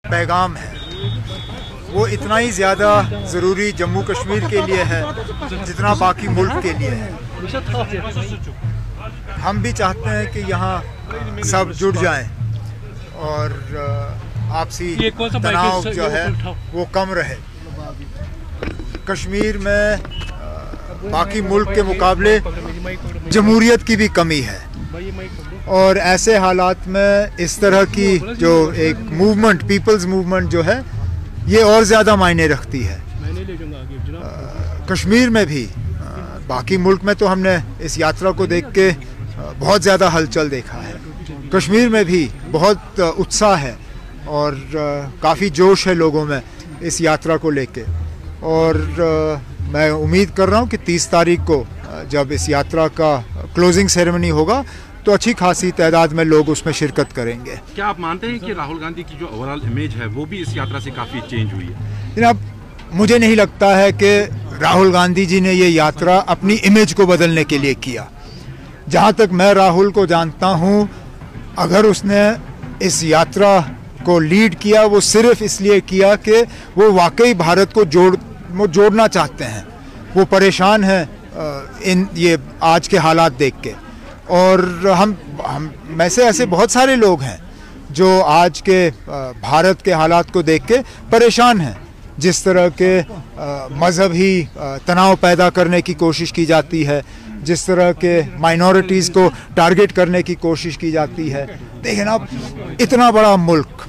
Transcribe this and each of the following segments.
पैगाम है वो इतना ही ज़्यादा ज़रूरी जम्मू कश्मीर के लिए है जितना बाकी मुल्क के लिए है। हम भी चाहते हैं कि यहाँ सब जुड़ जाएं और आपसी तनाव जो है वो कम रहे। कश्मीर में बाकी मुल्क के मुकाबले जमहूरियत की भी कमी है और ऐसे हालात में इस तरह की जो एक मूवमेंट, पीपल्स मूवमेंट जो है ये और ज़्यादा मायने रखती है। कश्मीर में भी बाकी मुल्क में तो हमने इस यात्रा को देख के बहुत ज़्यादा हलचल देखा है। कश्मीर में भी बहुत उत्साह है और काफ़ी जोश है लोगों में इस यात्रा को लेके और मैं उम्मीद कर रहा हूँ कि 30 तारीख को जब इस यात्रा का क्लोजिंग सेरेमनी होगा तो अच्छी खासी तादाद में लोग उसमें शिरकत करेंगे। क्या आप मानते हैं कि राहुल गांधी की जो ओवरऑल इमेज है वो भी इस यात्रा से काफ़ी चेंज हुई है? जनाब, मुझे नहीं लगता है कि राहुल गांधी जी ने ये यात्रा अपनी इमेज को बदलने के लिए किया। जहाँ तक मैं राहुल को जानता हूँ, अगर उसने इस यात्रा को लीड किया वो सिर्फ इसलिए किया कि वो वाकई भारत को जोड़ना चाहते हैं। वो परेशान हैं इन ये आज के हालात देख के और हम में से ऐसे बहुत सारे लोग हैं जो आज के भारत के हालात को देख के परेशान हैं। जिस तरह के मजहबी तनाव पैदा करने की कोशिश की जाती है, जिस तरह के माइनॉरिटीज़ को टारगेट करने की कोशिश की जाती है। देखें ना, इतना बड़ा मुल्क,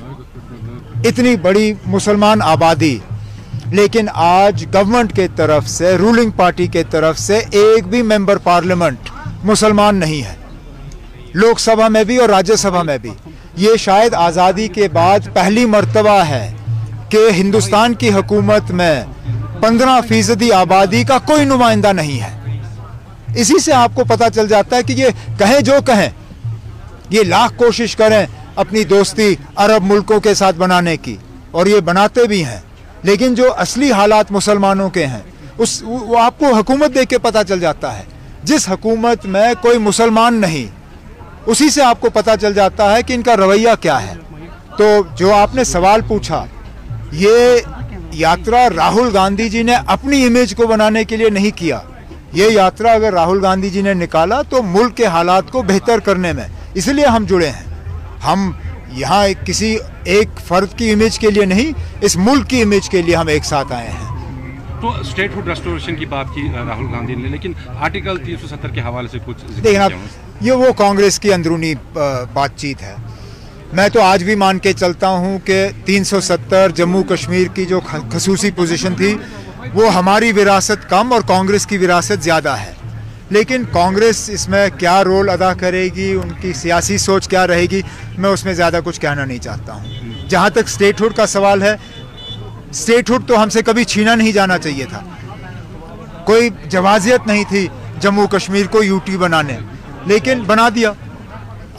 इतनी बड़ी मुसलमान आबादी, लेकिन आज गवर्नमेंट के तरफ से, रूलिंग पार्टी के तरफ से एक भी मेंबर पार्लियामेंट मुसलमान नहीं है, लोकसभा में भी और राज्यसभा में भी। ये शायद आज़ादी के बाद पहली मर्तबा है कि हिंदुस्तान की हुकूमत में 15% आबादी का कोई नुमाइंदा नहीं है। इसी से आपको पता चल जाता है कि ये कहें जो कहें, ये लाख कोशिश करें अपनी दोस्ती अरब मुल्कों के साथ बनाने की, और ये बनाते भी हैं, लेकिन जो असली हालात मुसलमानों के हैं वो आपको हुकूमत देख के पता चल जाता है। जिस हुकूमत में कोई मुसलमान नहीं, उसी से आपको पता चल जाता है कि इनका रवैया क्या है। तो जो आपने सवाल पूछा, ये यात्रा राहुल गांधी जी ने अपनी इमेज को बनाने के लिए नहीं किया। ये यात्रा अगर राहुल गांधी जी ने निकाला तो मुल्क के हालात को बेहतर करने में, इसलिए हम जुड़े हैं। हम यहाँ किसी एक फर्द की इमेज के लिए नहीं, इस मुल्क की इमेज के लिए हम एक साथ आए हैं। तो स्टेटहुड रेस्टोरेशन की बात की राहुल गांधी ने, लेकिन आर्टिकल 370 के हवाले से कुछ देखना, ये वो कांग्रेस की अंदरूनी बातचीत है। मैं तो आज भी मान के चलता हूँ कि 370 जम्मू कश्मीर की जो खसूसी पोजीशन थी वो हमारी विरासत कम और कांग्रेस की विरासत ज़्यादा है। लेकिन कांग्रेस इसमें क्या रोल अदा करेगी, उनकी सियासी सोच क्या रहेगी, मैं उसमें ज़्यादा कुछ कहना नहीं चाहता हूँ। जहाँ तक स्टेटहुड का सवाल है, स्टेटहुड तो हमसे कभी छीना नहीं जाना चाहिए था। कोई जवाजियत नहीं थी जम्मू कश्मीर को यूटी बनाने, लेकिन बना दिया।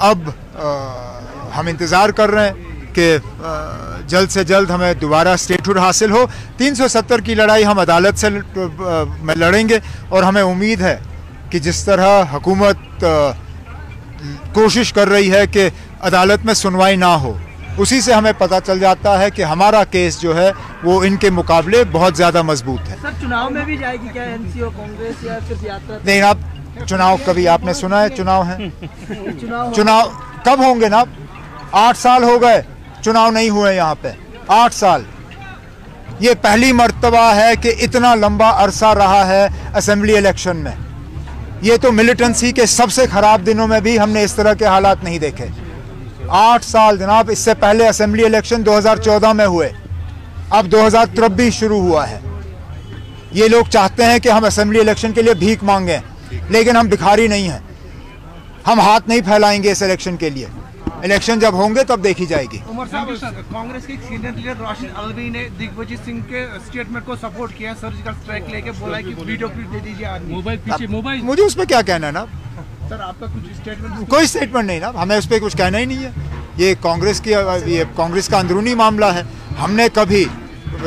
अब हम इंतज़ार कर रहे हैं कि जल्द से जल्द हमें दोबारा स्टेटहुड हासिल हो। 370 की लड़ाई हम अदालत से में लड़ेंगे और हमें उम्मीद है कि जिस तरह हुकूमत कोशिश कर रही है कि अदालत में सुनवाई ना हो, उसी से हमें पता चल जाता है कि हमारा केस जो है वो इनके मुकाबले बहुत ज़्यादा मजबूत है। सर, चुनाव में भी जाएगी क्या एनसीओ कांग्रेस या सिर्फ यात्रा? नहीं, आप चुनाव कभी आपने सुना है चुनाव है? चुनाव कब होंगे ना? 8 साल हो गए चुनाव नहीं हुए यहाँ पे, 8 साल। ये पहली मर्तबा है कि इतना लंबा अरसा रहा है असेंबली इलेक्शन में। ये तो मिलिटेंसी के सबसे खराब दिनों में भी हमने इस तरह के हालात नहीं देखे। 8 साल जनाब। इससे पहले असेंबली इलेक्शन 2014 में हुए, अब 2023 शुरू हुआ है। ये लोग चाहते हैं कि हम असेंबली इलेक्शन के लिए भीख मांगें, लेकिन हम भिखारी नहीं हैं। हम हाथ नहीं फैलाएंगे इस इलेक्शन के लिए। इलेक्शन जब होंगे तब देखी जाएगी। उमर साहब, कांग्रेस के सीनियर लीडर राशिद अलवी ने दिग्विजय सिंह के स्टेटमेंट को सपोर्ट किया, सर्जिकल स्ट्राइक लेके बोला है कि वीडियो क्लिप दे दीजिए आदमी। मोबाइल मुझे उस पर क्या कहना है ना सर, आपका कुछ स्टेटमेंट? कोई स्टेटमेंट नहीं ना, हमें उस पर कुछ कहना ही नहीं है। ये कांग्रेस का अंदरूनी मामला है। हमने कभी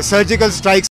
सर्जिकल स्ट्राइक